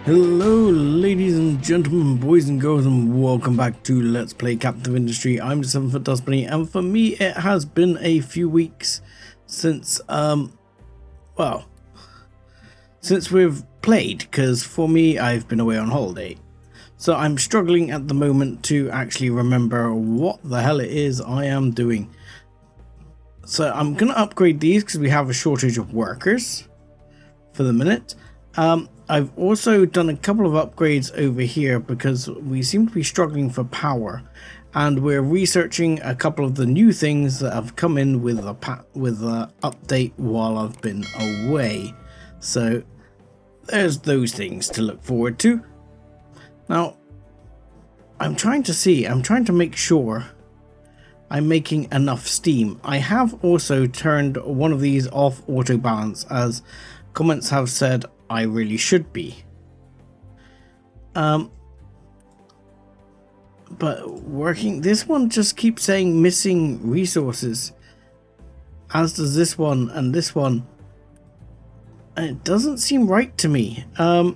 Hello ladies and gentlemen, boys and girls, and welcome back to Let's Play Captive Industry. I'm the 7 Foot Dust Bunny, and for me it has been a few weeks since since we've played, because for me I've been away on holiday. So I'm struggling at the moment to actually remember what the hell it is I am doing. So I'm gonna upgrade these because we have a shortage of workers for the minute. I've also done a couple of upgrades over here because we seem to be struggling for power, and we're researching a couple of the new things that have come in with the update while I've been away. So there's those things to look forward to. Now I'm trying to make sure I'm making enough steam. I have also turned one of these off auto balance, as comments have said I really should be. But working, this one just keeps saying missing resources, as does this one and this one, and it doesn't seem right to me. I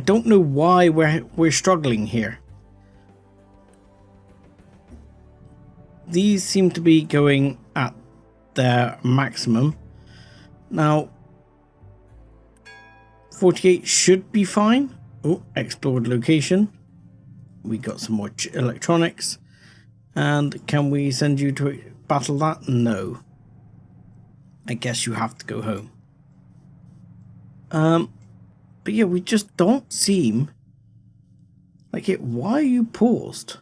don't know why we're struggling here. These seem to be going at their maximum. Now 48 should be fine. Oh, explored location. We got some more electronics. And can we send you to battle that? No. I guess you have to go home. But yeah, we just don't seem like it. Why are you paused?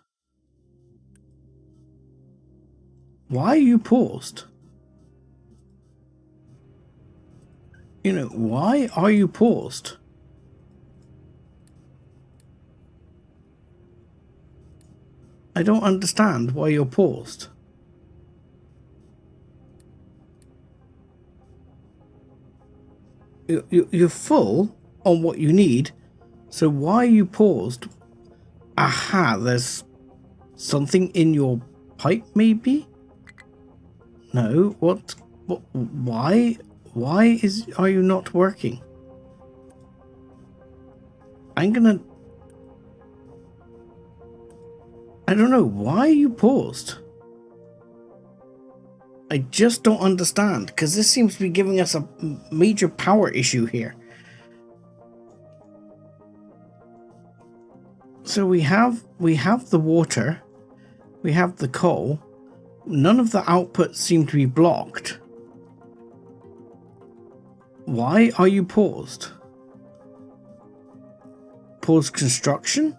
Why are you paused? You know, why are you paused? I don't understand why you're paused. You're full on what you need, so why are you paused? Aha, there's something in your pipe, maybe? No, what, why are you not working? I don't know, why are you paused? I just don't understand, because this seems to be giving us a major power issue here. So we have the water, we have the coal, none of the outputs seem to be blocked. Why are you paused? Pause construction?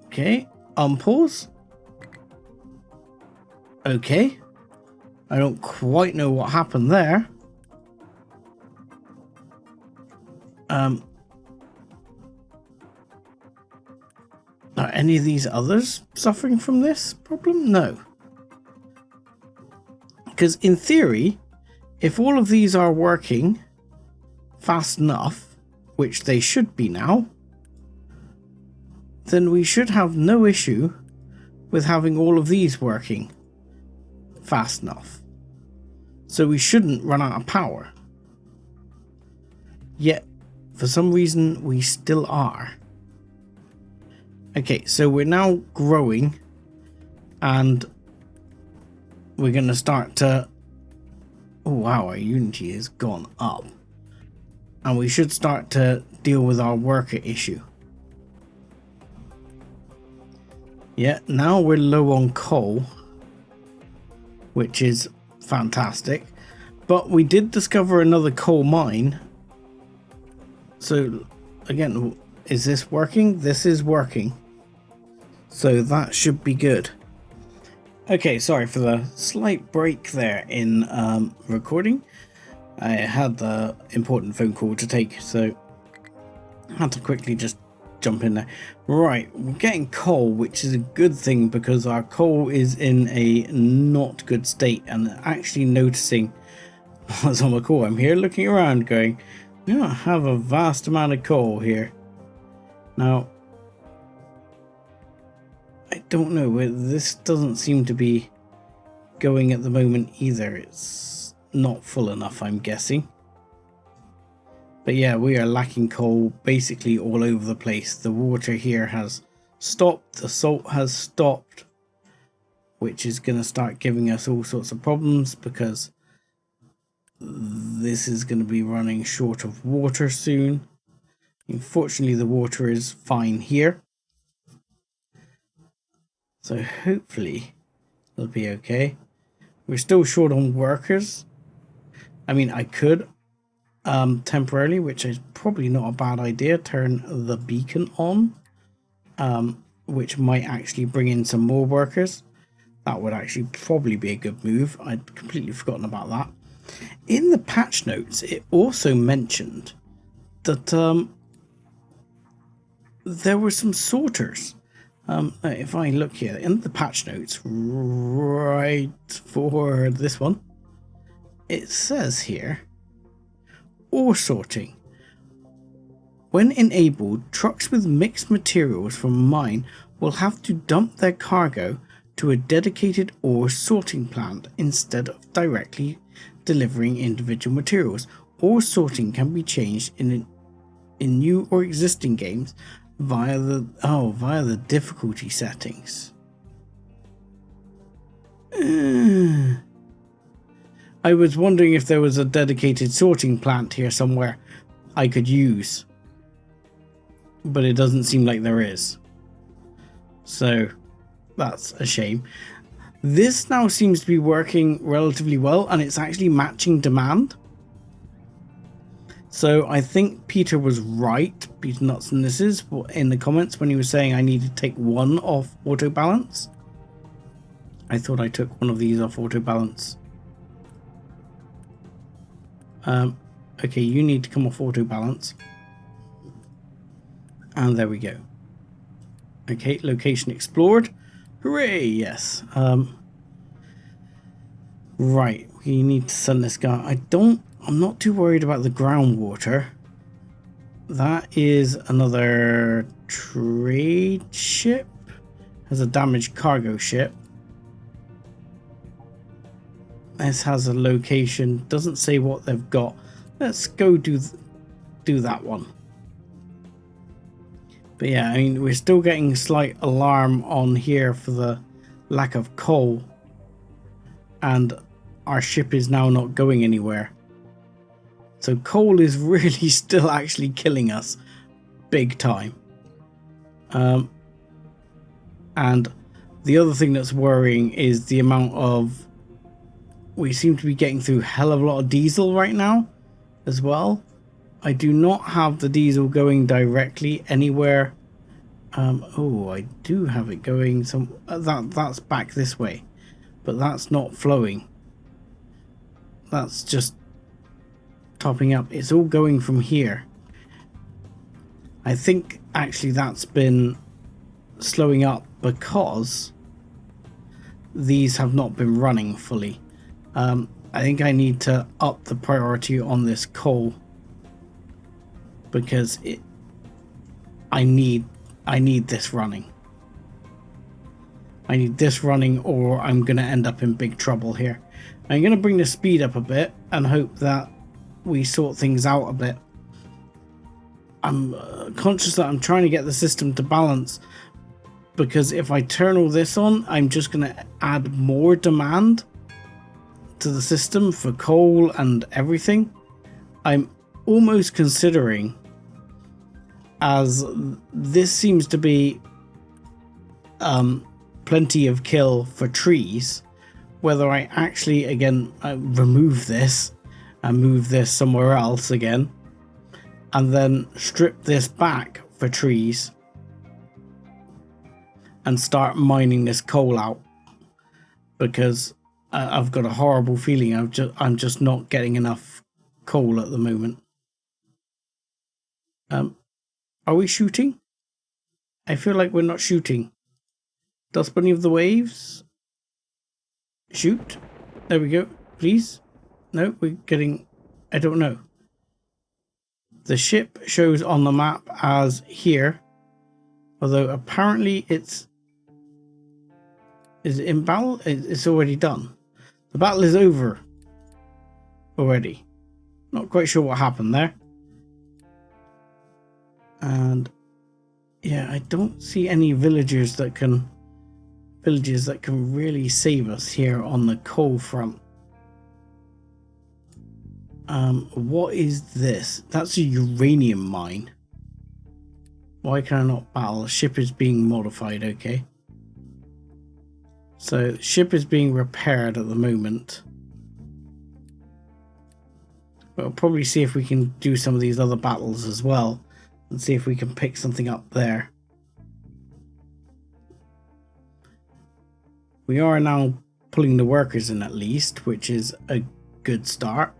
Okay, unpause. Okay, I don't quite know what happened there. Are any of these others suffering from this problem? No. Because in theory, if all of these are working fast enough, which they should be now, then we should have no issue with having all of these working fast enough. So we shouldn't run out of power. Yet, for some reason, we still are. Okay, so we're now growing, and we're going to start to... Oh wow, our unity has gone up. And we should start to deal with our worker issue. Yeah, now we're low on coal, which is fantastic. But we did discover another coal mine. So, again, is this working? This is working. So that should be good. Okay, sorry for the slight break there in recording. I had the important phone call to take, so I had to quickly just jump in there. Right, we're getting coal, which is a good thing because our coal is in a not good state, and actually noticing what's on the coal. I'm here looking around going, we don't have a vast amount of coal here. Now, I don't know, this doesn't seem to be going at the moment either. It's not full enough, I'm guessing. But yeah, we are lacking coal basically all over the place. The water here has stopped, the salt has stopped, which is going to start giving us all sorts of problems because this is going to be running short of water soon. Unfortunately, the water is fine here, so hopefully it'll be okay. We're still short on workers. I mean, I could temporarily, which is probably not a bad idea, turn the beacon on, which might actually bring in some more workers. That would actually probably be a good move. I'd completely forgotten about that. In the patch notes, it also mentioned that there were some sorters. If I look here in the patch notes, right for this one, it says here, ore sorting. When enabled, trucks with mixed materials from a mine will have to dump their cargo to a dedicated ore sorting plant instead of directly delivering individual materials. Ore sorting can be changed in new or existing games via the difficulty settings. I was wondering if there was a dedicated sorting plant here somewhere I could use, but it doesn't seem like there is. So that's a shame. This now seems to be working relatively well, and it's actually matching demand. So I think Peter was right, Peter Nuts and This is in the comments when he was saying I need to take one off auto balance. I thought I took one of these off auto balance. Okay, you need to come off auto balance. And there we go. Okay, location explored. Hooray, yes. Right, we need to send this guy. I'm not too worried about the groundwater. That is another trade ship. Has a damaged cargo ship. This has a location. Doesn't say what they've got. Let's go do that one. But yeah, I mean, we're still getting a slight alarm on here for the lack of coal. And our ship is now not going anywhere. So coal is really still actually killing us big time. And the other thing that's worrying is the amount of... We seem to be getting through a hell of a lot of diesel right now as well. I do not have the diesel going directly anywhere. Oh, I do have it going some... that's back this way. But that's not flowing. That's just topping up. It's all going from here. I think actually that's been slowing up because these have not been running fully. I think I need to up the priority on this coal because I need this running. I need this running or I'm going to end up in big trouble here. I'm going to bring the speed up a bit and hope that we sort things out a bit. I'm conscious that I'm trying to get the system to balance because if I turn all this on, I'm just going to add more demand to the system for coal and everything. I'm almost considering, as this seems to be plenty of kill for trees, whether I actually again remove this and move this somewhere else again and then strip this back for trees and start mining this coal out, because I've got a horrible feeling I'm just not getting enough coal at the moment. Are we shooting? I feel like we're not shooting. Dust Bunny of the Waves. Shoot. There we go. Please. No, we're getting... I don't know. The ship shows on the map as here. Although apparently it's... Is it in battle? It's already done. The battle is over. already. Not quite sure what happened there. And yeah, I don't see any villages that can really save us here on the coal front. What is this? That's a uranium mine. Why can I not battle? Ship is being modified, okay. So ship is being repaired at the moment. We'll probably see if we can do some of these other battles as well and see if we can pick something up there. We are now pulling the workers in at least, which is a good start.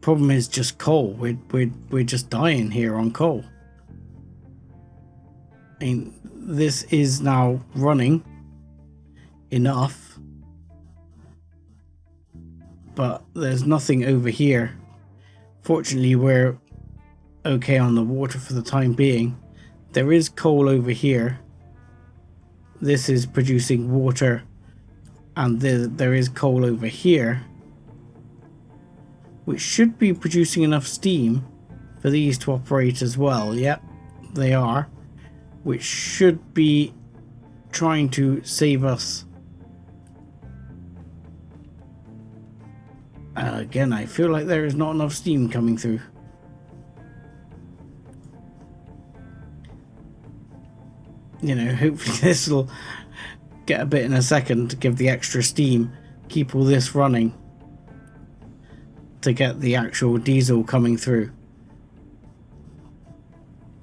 Problem is just coal. We're just dying here on coal. I mean, this is now running enough, but there's nothing over here. Fortunately, we're okay on the water for the time being. There is coal over here. This is producing water, and there is coal over here, which should be producing enough steam for these to operate as well. Yep, they are, which should be trying to save us. Again, I feel like there is not enough steam coming through. You know, hopefully this will get a bit in a second to give the extra steam, keep all this running to get the actual diesel coming through,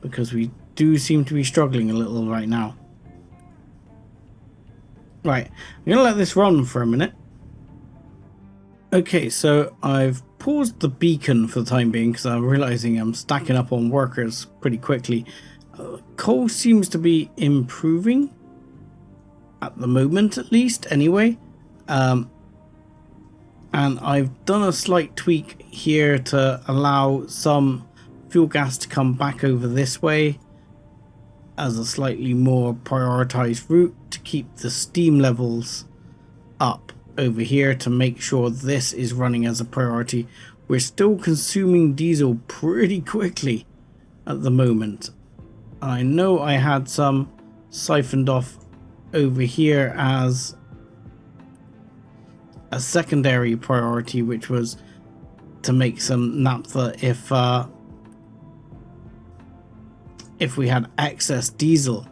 because we do seem to be struggling a little right now. Right, I'm gonna let this run for a minute. Okay, so I've paused the beacon for the time being because I'm realizing I'm stacking up on workers pretty quickly. Coal seems to be improving at the moment, at least, anyway. And I've done a slight tweak here to allow some fuel gas to come back over this way as a slightly more prioritized route to keep the steam levels up over here, to make sure this is running as a priority. We're still consuming diesel pretty quickly at the moment. I know I had some siphoned off over here as a secondary priority, which was to make some naphtha if we had excess diesel,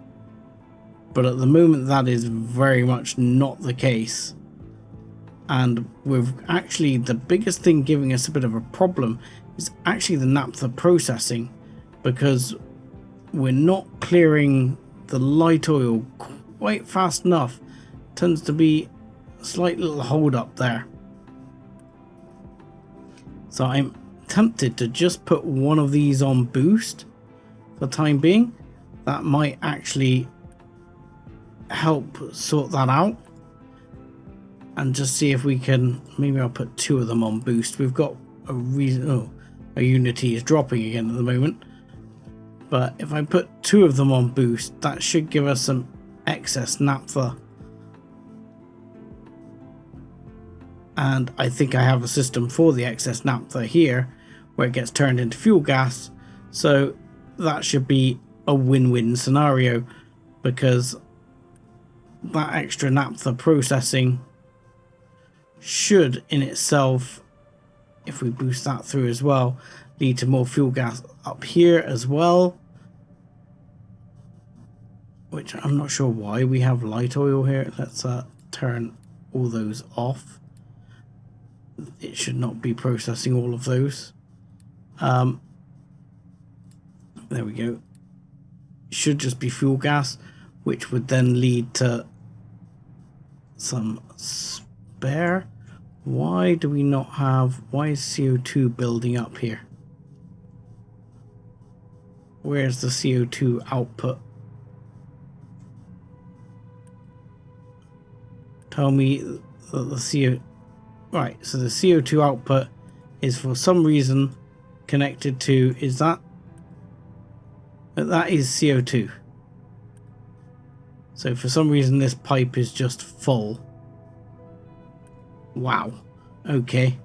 but at the moment that is very much not the case. And we've actually, the biggest thing giving us a bit of a problem is actually the naphtha processing, because we're not clearing the light oil quite fast enough. Tends to be a slight little hold up there. So I'm tempted to just put one of these on boost for the time being. That might actually help sort that out, and just see if we can, maybe I'll put two of them on boost. We've got a reason. Oh, our unity is dropping again at the moment, but if I put two of them on boost, that should give us some excess naphtha. And I think I have a system for the excess naphtha here where it gets turned into fuel gas, so that should be a win-win scenario, because that extra naphtha processing should in itself, if we boost that through as well, lead to more fuel gas up here as well, which I'm not sure why we have light oil here. Let's turn all those off. It should not be processing all of those. There we go. Should just be fuel gas, which would then lead to some spare. Why do we not have, why is CO2 building up here? Where's the CO2 output? Tell me that the CO, right, so the CO2 output is for some reason connected to, is that is CO2. So for some reason this pipe is just full. Wow. Okay.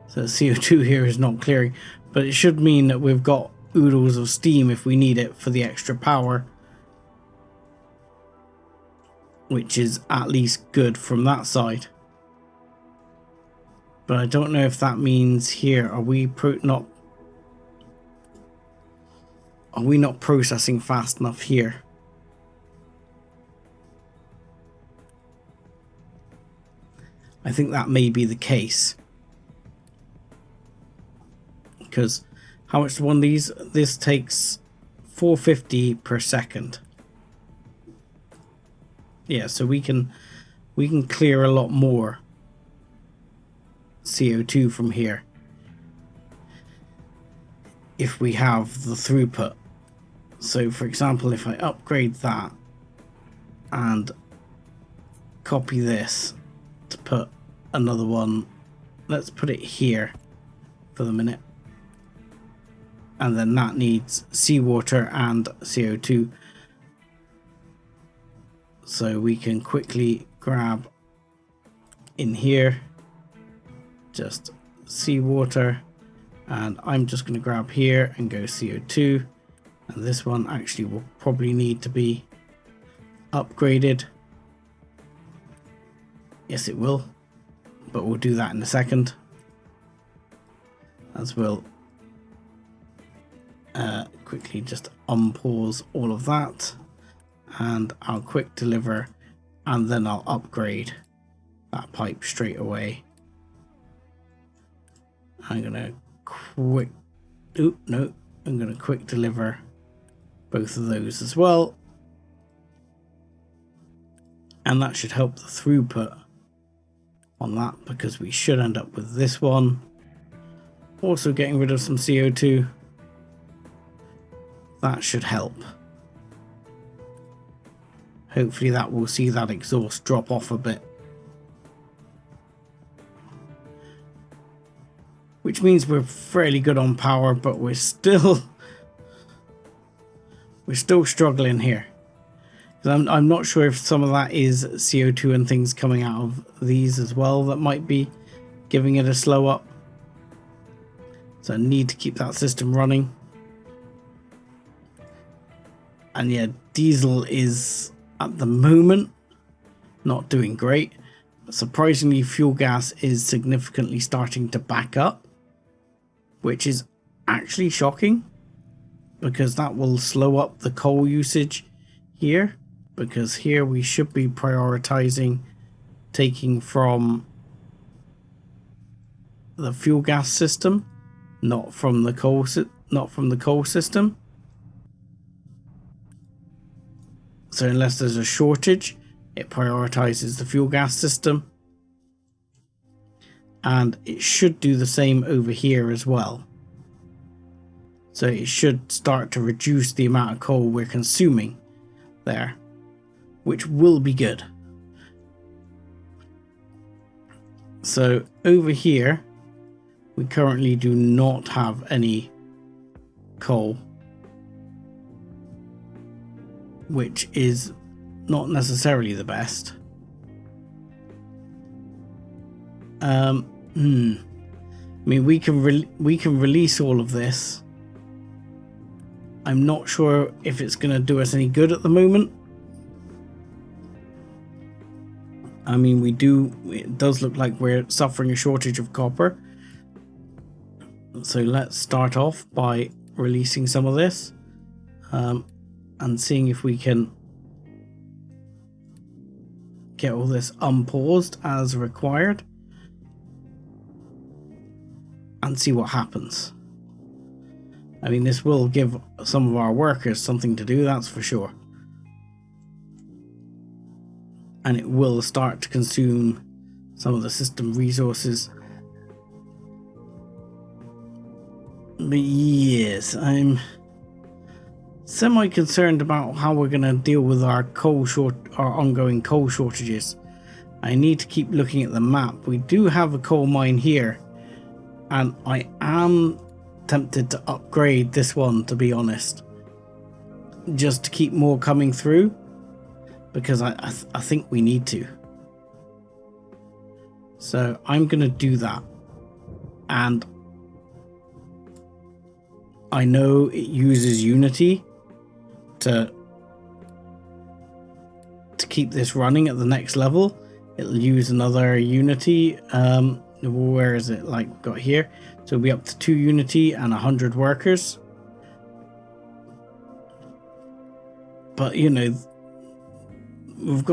So CO2 here is not clearing, but it should mean that we've got oodles of steam if we need it for the extra power, which is at least good from that side. But I don't know if that means here, are we not processing fast enough here? I think that may be the case. Because how much one of these? This takes 450 per second. Yeah, so we can clear a lot more CO2 from here if we have the throughput. So for example, if I upgrade that and copy this to put another one, let's put it here for the minute, and then that needs seawater and CO2, so we can quickly grab in here just seawater, and I'm just going to grab here and go CO2, and this one actually will probably need to be upgraded. Yes, it will, but we'll do that in a second, as we'll quickly just unpause all of that, and I'll quick deliver, and then I'll upgrade that pipe straight away. I'm gonna quick deliver both of those as well, and that should help the throughput on that, because we should end up with this one also getting rid of some CO2. That should help. Hopefully that will see that exhaust drop off a bit, which means we're fairly good on power, but we're still struggling here. I'm not sure if some of that is CO2 and things coming out of these as well that might be giving it a slow up. So I need to keep that system running. And yeah, diesel is at the moment not doing great. Surprisingly, fuel gas is significantly starting to back up, which is actually shocking, because that will slow up the coal usage here, because here we should be prioritizing taking from the fuel gas system, not from the coal system. So unless there's a shortage, it prioritizes the fuel gas system, and it should do the same over here as well. So it should start to reduce the amount of coal we're consuming there, which will be good. So over here, we currently do not have any coal, which is not necessarily the best. I mean, we can release all of this. I'm not sure if it's going to do us any good at the moment. I mean, it does look like we're suffering a shortage of copper. So let's start off by releasing some of this, and seeing if we can get all this unpaused as required, and see what happens. I mean, this will give some of our workers something to do, that's for sure. And it will start to consume some of the system resources. But yes, I'm semi-concerned about how we're going to deal with our ongoing coal shortages. I need to keep looking at the map. We do have a coal mine here, and I am tempted to upgrade this one, to be honest. just to keep more coming through, because I think we need to. So I'm going to do that. And I know it uses Unity to keep this running at the next level. It'll use another Unity. Where is it? Like, got here. So it'll be up to 2 Unity and 100 workers. But, you know, we've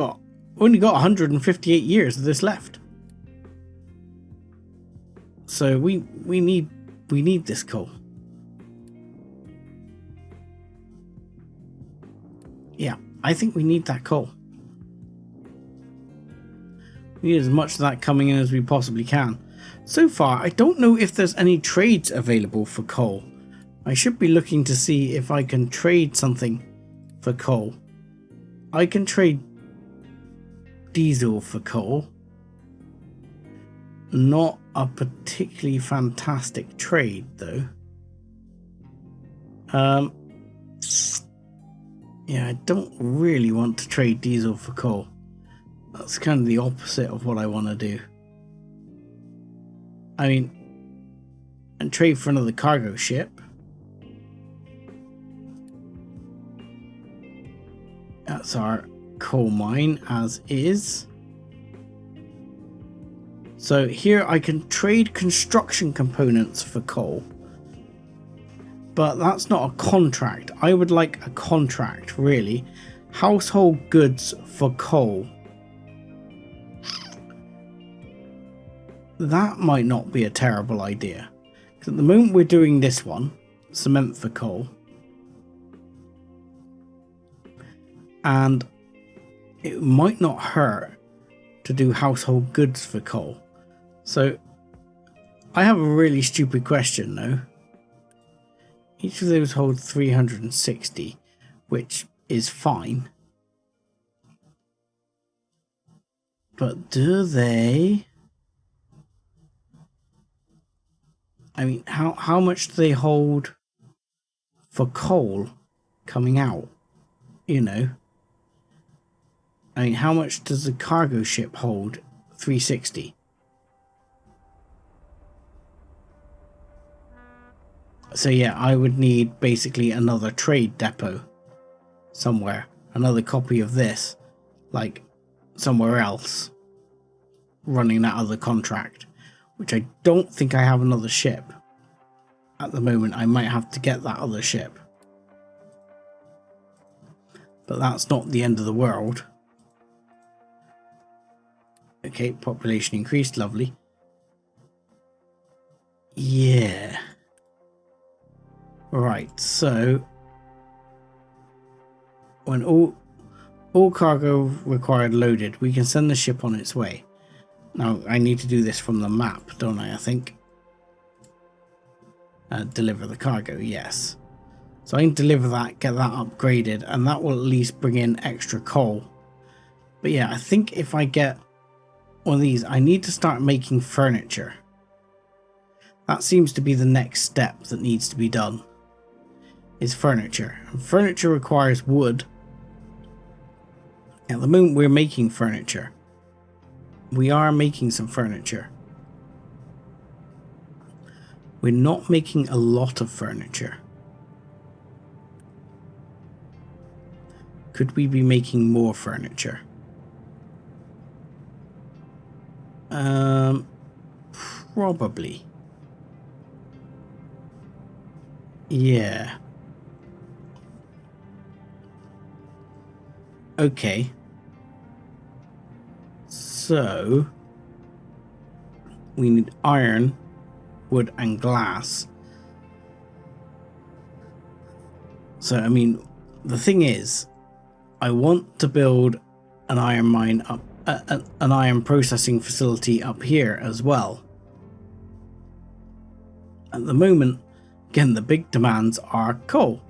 only got 158 years of this left. So we need this coal. Yeah, I think we need that coal. We need as much of that coming in as we possibly can. So far, I don't know if there's any trades available for coal. I should be looking to see if I can trade something for coal. I can trade diesel for coal. Not a particularly fantastic trade, though. Yeah, I don't really want to trade diesel for coal. That's kind of the opposite of what I want to do. I mean, and trade for another cargo ship. That's our coal mine as is. So here I can trade construction components for coal. But that's not a contract. I would like a contract, really. Household goods for coal. That might not be a terrible idea. Because at the moment we're doing this one, cement for coal. And it might not hurt to do household goods for coal. So I have a really stupid question though. Each of those holds 360, which is fine. But do they... I mean, how much do they hold for coal coming out? You know? I mean, how much does the cargo ship hold? 360. So yeah, I would need basically another trade depot somewhere. Another copy of this, like somewhere else, running that other contract. Which I don't think I have another ship. At the moment, I might have to get that other ship. But that's not the end of the world. Okay, population increased, lovely. Yeah. Right, so when all cargo required loaded, we can send the ship on its way. Now, I need to do this from the map, don't I think? Deliver the cargo, yes. So I can deliver that, get that upgraded, and that will at least bring in extra coal. But yeah, I think if I get one of these, I need to start making furniture. That seems to be the next step that needs to be done. Is furniture. And furniture requires wood. At the moment we're making furniture. We are making some furniture. We're not making a lot of furniture. Could we be making more furniture? Probably. Yeah. Okay. So we need iron, wood and glass. So I mean, the thing is, I want to build an iron mine up, an iron processing facility up here as well. At the moment, again, the big demands are coal,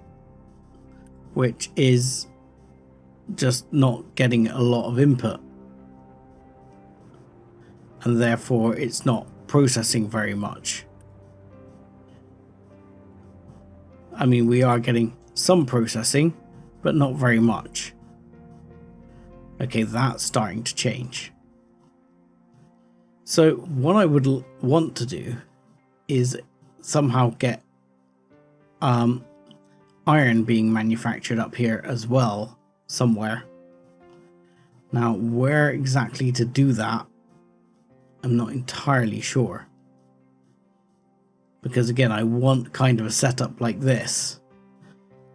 which is just not getting a lot of input. And therefore it's not processing very much. I mean, we are getting some processing, but not very much. Okay, that's starting to change. So what I would want to do is somehow get iron being manufactured up here as well somewhere. Now, where exactly to do that, I'm not entirely sure. Because again, I want kind of a setup like this,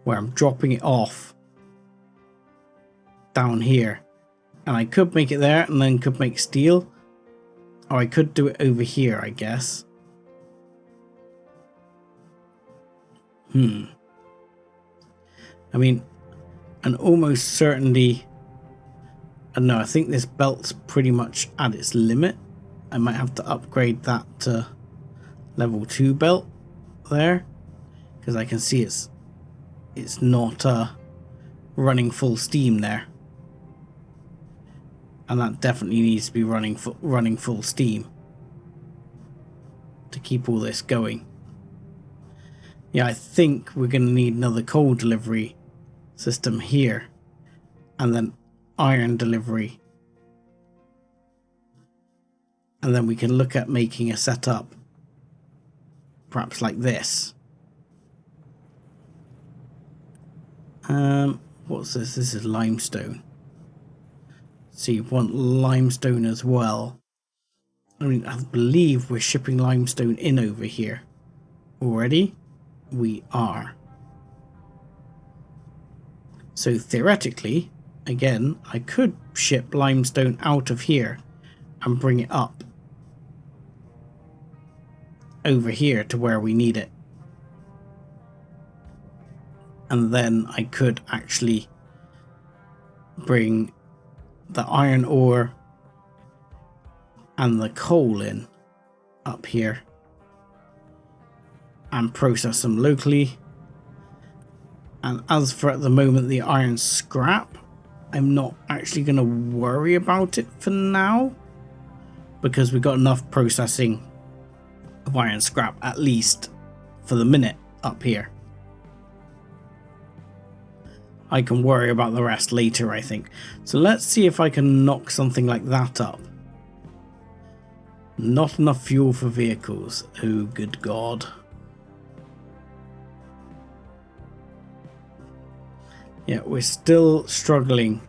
where I'm dropping it off down here. And I could make it there and then could make steel. Or I could do it over here, I guess. I mean, and almost certainly, I don't know, I think this belt's pretty much at its limit. I might have to upgrade that to level 2 belt there, because I can see it's not running full steam there. And that definitely needs to be running full steam to keep all this going. Yeah, I think we're going to need another coal delivery system here, and then iron delivery, and then we can look at making a setup perhaps like this. What's this? This is limestone. So you want limestone as well. I mean, I believe we're shipping limestone in over here already. We are. So theoretically, again, I could ship limestone out of here and bring it up over here to where we need it. And then I could actually bring the iron ore and the coal in up here and process them locally. And as for at the moment the iron scrap, I'm not actually going to worry about it for now, because we've got enough processing of iron scrap, at least for the minute, up here. I can worry about the rest later, I think. So let's see if I can knock something like that up. Not enough fuel for vehicles. Oh, good God. Yeah, we're still struggling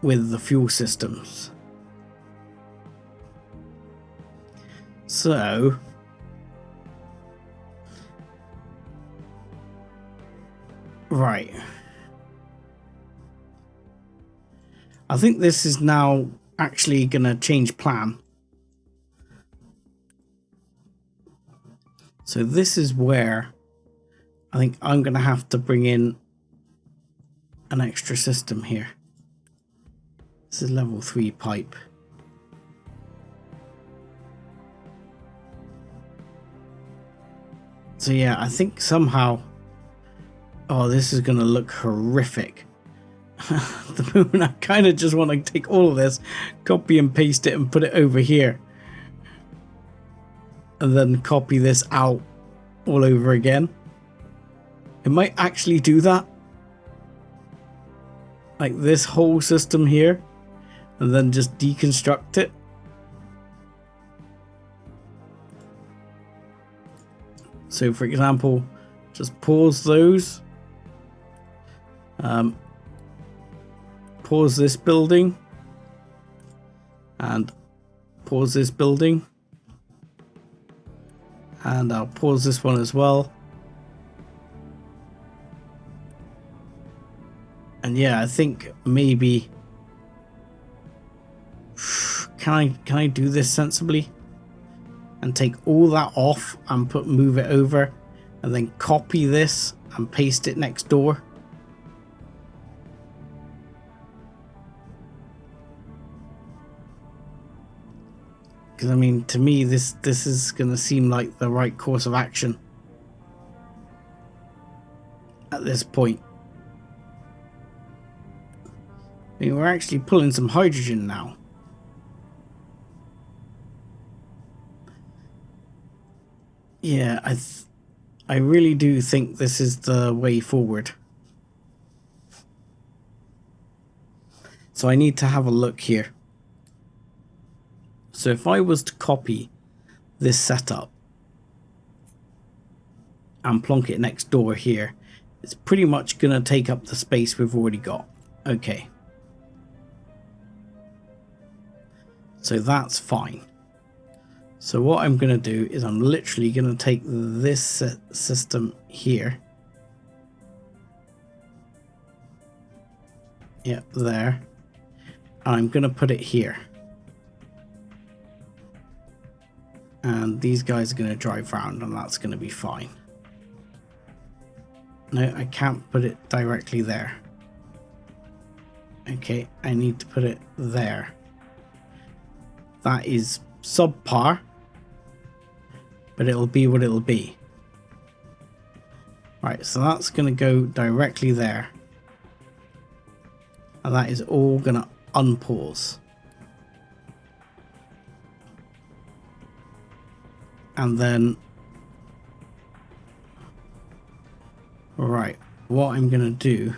with the fuel systems. So right, I think this is now actually gonna change plan. So this is where I think I'm gonna have to bring in an extra system here. This is level 3 pipe. So yeah, I think somehow, oh, this is gonna look horrific. At the moment, I kind of just want to take all of this, copy and paste it and put it over here. And then copy this out all over again. It might actually do that. Like this whole system here. And then just deconstruct it. So for example, just pause those. Pause this building. And pause this building. And I'll pause this one as well. And yeah, I think maybe can I do this sensibly and take all that off and move it over and then copy this and paste it next door. Because I mean, to me this is going to seem like the right course of action at this point. I mean, we're actually pulling some hydrogen now. Yeah, I really do think this is the way forward. So I need to have a look here. So if I was to copy this setup and plonk it next door here, it's pretty much going to take up the space we've already got. Okay. So that's fine. So what I'm going to do is I'm literally going to take this system here. Yep, there. I'm going to put it here. And these guys are going to drive around and that's going to be fine. No, I can't put it directly there. Okay, I need to put it there. That is subpar, but it'll be what it'll be. Right, so that's going to go directly there. And that is all going to unpause. And then, right, what I'm going to do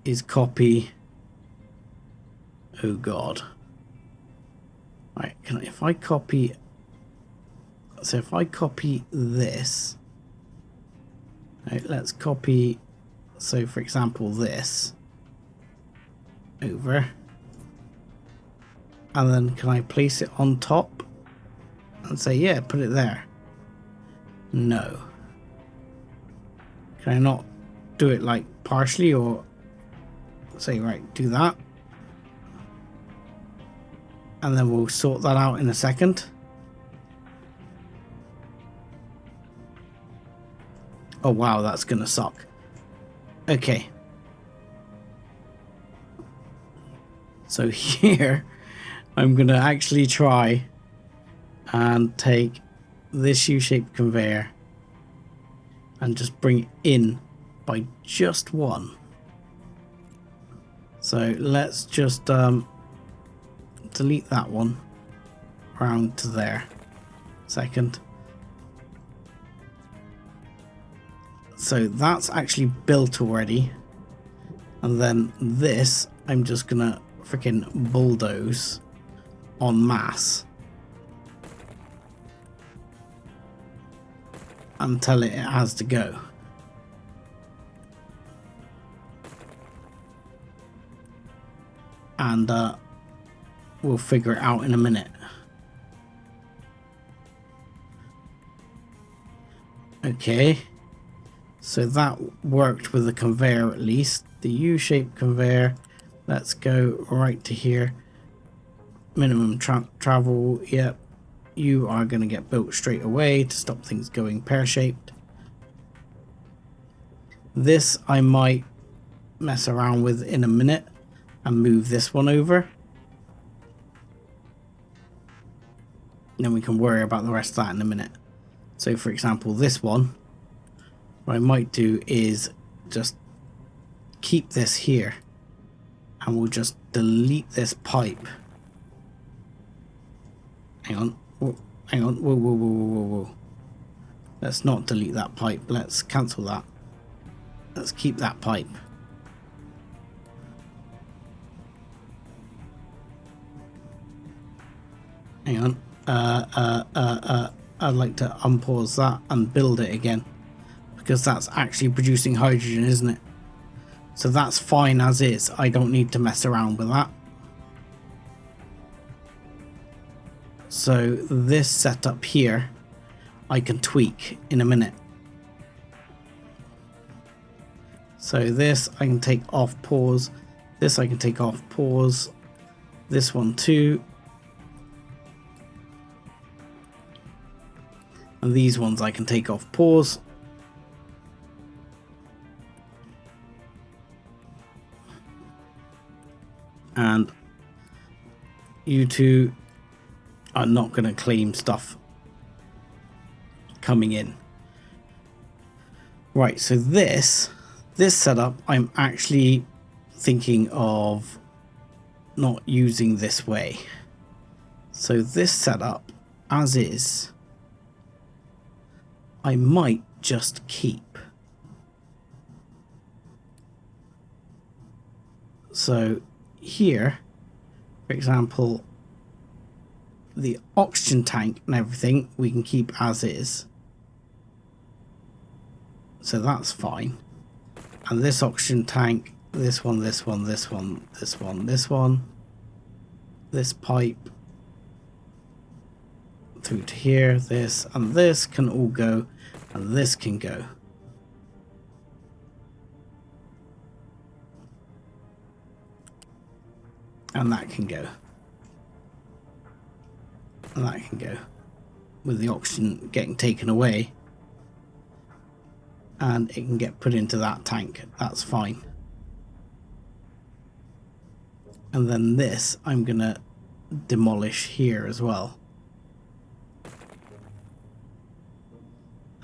is copy, oh God. Right, if I copy, so if I copy this, right, let's copy, so for example, this over, and then can I place it on top and say, yeah, put it there? No. Can I not do it like partially, or say, right, do that? And then we'll sort that out in a second. Oh wow, that's gonna suck. Okay. So here, I'm gonna actually try and take this U-shaped conveyor and just bring it in by just one. So let's just delete that one round to there. Second. So that's actually built already. And then this, I'm just gonna freaking bulldoze en masse and tell it has to go. And we'll figure it out in a minute. Okay, so that worked with the conveyor at least. The U-shaped conveyor, let's go right to here. Minimum travel, yep. You are going to get built straight away to stop things going pear-shaped. This I might mess around with in a minute and move this one over. Then we can worry about the rest of that in a minute. So for example, this one, what I might do is just keep this here and we'll just delete this pipe. Hang on, whoa, hang on, whoa, whoa, whoa, whoa, whoa. Let's not delete that pipe, let's cancel that. Let's keep that pipe. Hang on. I'd like to unpause that and build it again, because that's actually producing hydrogen, isn't it? So that's fine as is. I don't need to mess around with that. So this setup here, I can tweak in a minute. So this I can take off pause. This I can take off pause. This one too. And these ones I can take off pause. And you two are not going to claim stuff coming in. Right, so this setup I'm actually thinking of not using this way. So this setup as is, I might just keep. So here, for example, the oxygen tank and everything we can keep as is. So that's fine. And this oxygen tank, this one, this one, this one, this one, this one, this pipe through to here, this and this can all go, and this can go. And that can go. And that can go. With the oxygen getting taken away. And it can get put into that tank. That's fine. And then this I'm going to demolish here as well.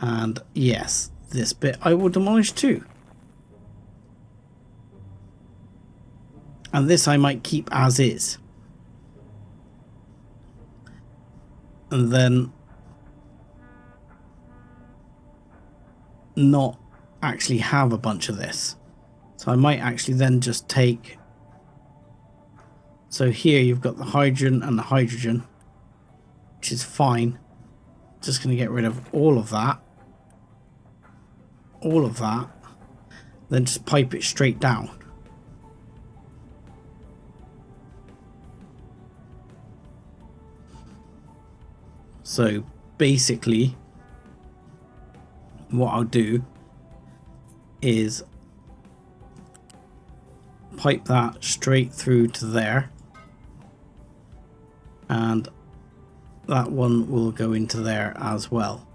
And yes, this bit I will demolish too. And this I might keep as is. And then not actually have a bunch of this. So I might actually then just take... So here you've got the hydrogen and the hydrogen, which is fine. Just going to get rid of all of that. All of that. Then just pipe it straight down. So basically what I'll do is pipe that straight through to there, and that one will go into there as well,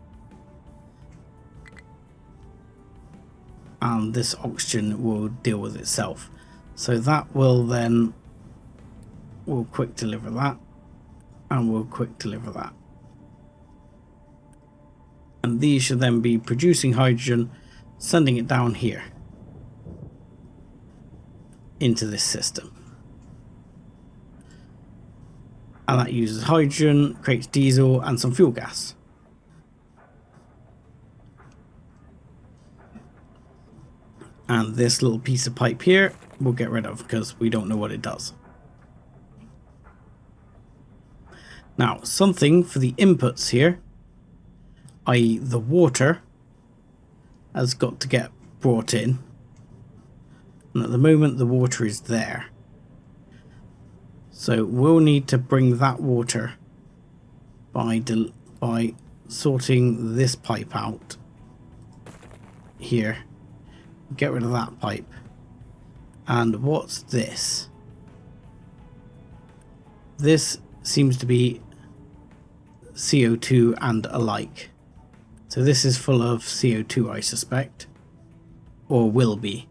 and this oxygen will deal with itself. So that will then, we'll quick deliver that, and we'll quick deliver that. And these should then be producing hydrogen, sending it down here into this system. And that uses hydrogen, creates diesel and some fuel gas. And this little piece of pipe here we'll get rid of because we don't know what it does. Now, something for the inputs here, i.e. the water, has got to get brought in. And at the moment the water is there. So we'll need to bring that water by sorting this pipe out here. Get rid of that pipe. And what's this? This seems to be CO2 and alike. So this is full of CO2, I suspect. Or will be.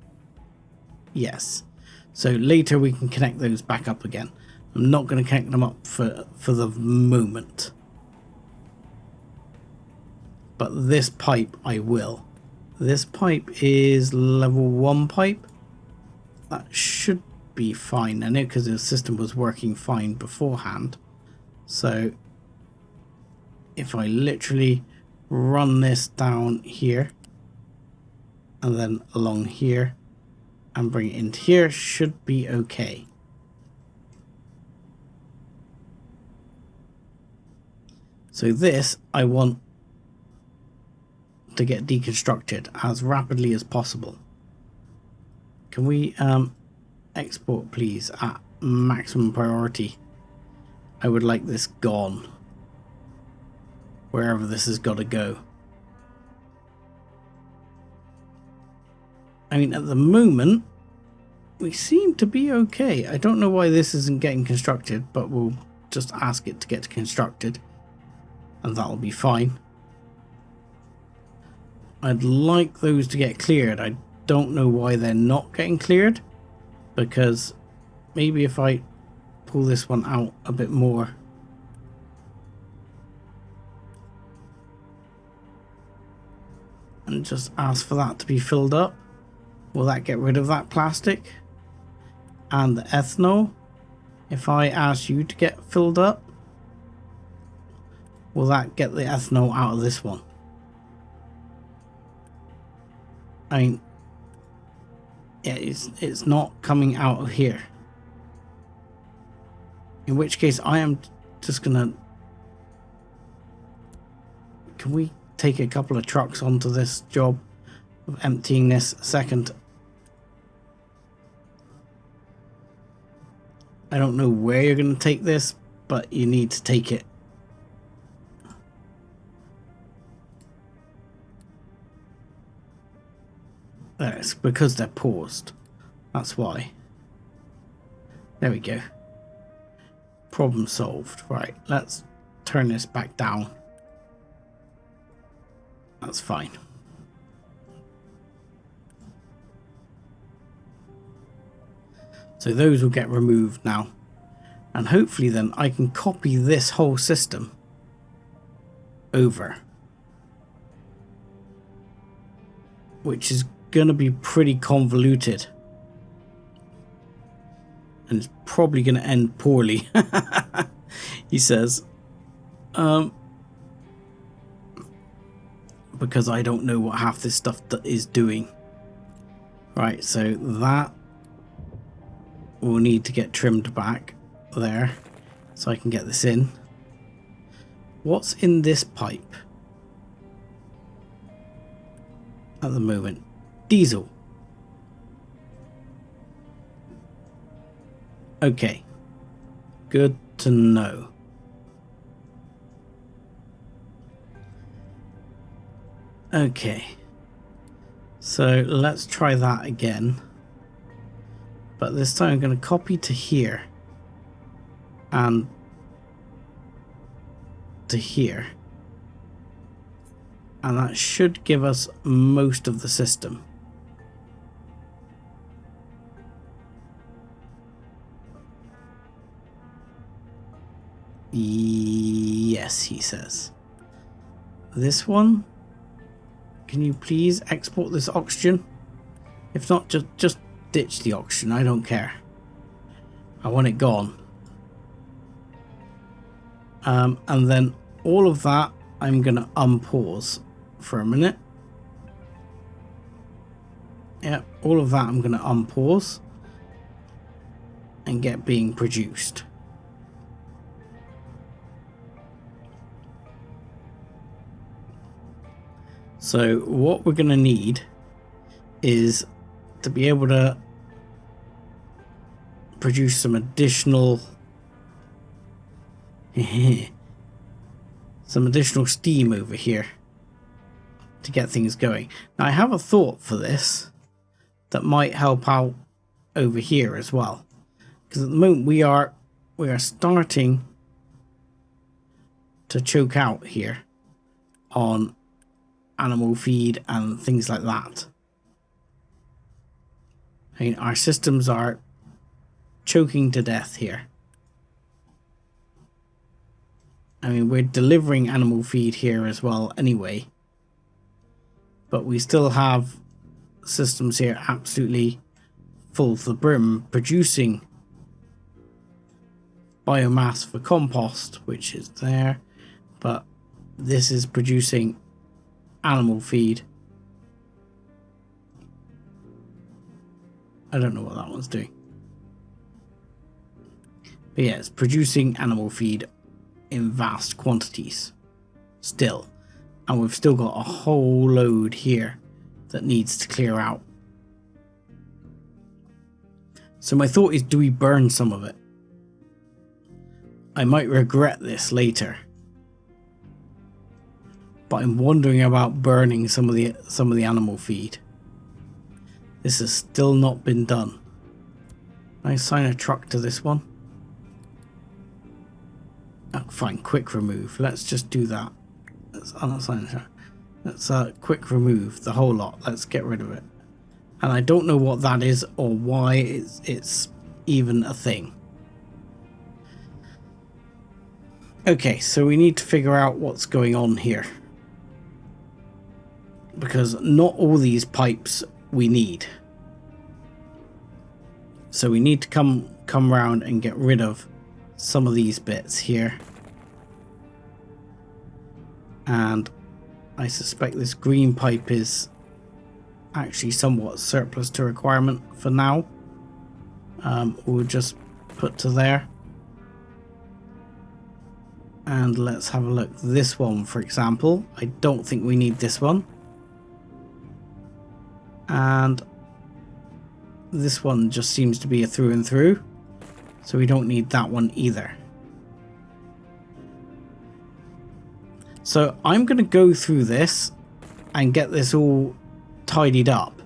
Yes. So later we can connect those back up again. I'm not going to connect them up for the moment. But this pipe I will. This pipe is level 1 pipe. That should be fine. I know because the system was working fine beforehand. So if I literally run this down here and then along here and bring it into here, should be okay. So this I want to get deconstructed as rapidly as possible. Can we export please at maximum priority? I would like this gone wherever this has got to go. I mean, at the moment we seem to be okay. I don't know why this isn't getting constructed, but we'll just ask it to get constructed and that'll be fine. I'd like those to get cleared. I don't know why they're not getting cleared, because maybe if I pull this one out a bit more, and just ask for that to be filled up, will that get rid of that plastic? And the ethanol, if I ask you to get filled up, will that get the ethanol out of this one? I mean, yeah, it's not coming out of here. In which case, I am just gonna... Can we take a couple of trucks onto this job of emptying this a second? I don't know where you're going to take this, but you need to take it. It's because they're paused. That's why. There we go. Problem solved. Right, let's turn this back down. That's fine. So those will get removed now. And hopefully then I can copy this whole system over. Which is going to be pretty convoluted. And it's probably going to end poorly. He says. Because I don't know what half this stuff is doing. Right, so that will need to get trimmed back there so I can get this in. What's in this pipe at the moment? Diesel. Okay, good to know. Okay, so let's try that again. But this time I'm going to copy to here and to here. And that should give us most of the system. Yes, he says. This one, can you please export this oxygen? If not, just ditch the oxygen. I don't care. I want it gone. And then all of that I'm gonna unpause for a minute. Yeah, all of that I'm gonna unpause and get being produced. So what we're going to need is to be able to produce some additional steam over here to get things going. Now I have a thought for this that might help out over here as well, because at the moment we are starting to choke out here on animal feed and things like that. I mean, our systems are choking to death here. I mean, we're delivering animal feed here as well anyway, but we still have systems here absolutely full to the brim, producing biomass for compost, which is there, but this is producing animal feed. I don't know what that one's doing. But yeah, it's producing animal feed in vast quantities still. And we've still got a whole load here that needs to clear out. So my thought is, do we burn some of it? I might regret this later, but I'm wondering about burning some of the animal feed. This has still not been done. Can I assign a truck to this one? Oh, fine, quick remove. Let's just do that. Let's unassign a truck. Let's quick remove the whole lot. Let's get rid of it. And I don't know what that is or why it's even a thing. Okay, so we need to figure out what's going on here, because not all these pipes we need. So we need to come round and get rid of some of these bits here. And I suspect this green pipe is actually somewhat surplus to requirement for now. We'll just put to there. And let's have a look. This one, for example, I don't think we need this one. And this one just seems to be a through and through, so we don't need that one either. So I'm going to go through this and get this all tidied up.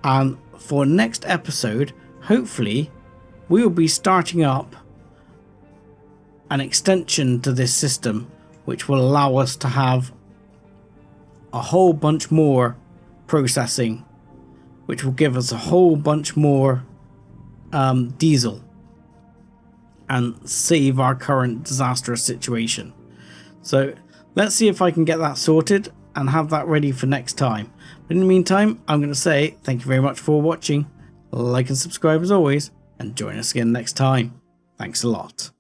And for next episode, hopefully, we will be starting up an extension to this system which will allow us to have a whole bunch more processing, which will give us a whole bunch more diesel and save our current disastrous situation. So let's see if I can get that sorted and have that ready for next time. But in the meantime, I'm going to say thank you very much for watching. Like and subscribe as always, and join us again next time. Thanks a lot.